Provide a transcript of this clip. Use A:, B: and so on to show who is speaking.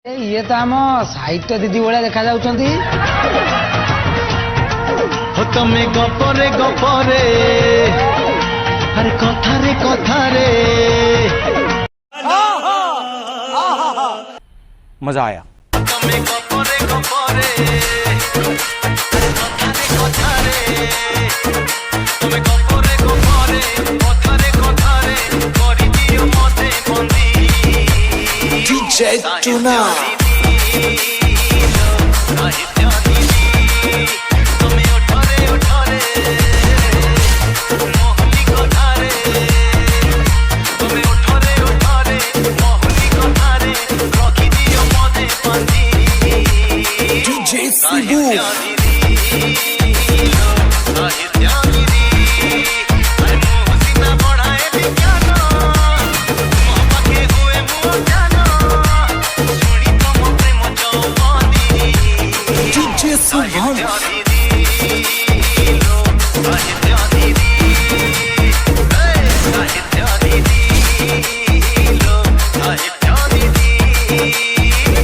A: ଇଏ ତ ଆମ ସାହିତ୍ୟ ଦିଦି ଭଳିଆ ଦେଖା ଯାଉଛନ୍ତି।
B: ତମେ ଗପରେ ଗପରେ ଆରେ କଥାରେ କଥାରେ
C: मजा आया।
B: ତମେ ଗପରେ ଗପରେ କଥାରେ କଥାରେ ତମେ ଗପରେ ଗପରେ କଥାରେ କଥାରେ କରିଦିଅ ମତେ ବନ୍ଦୀ DJ Tuna Subhan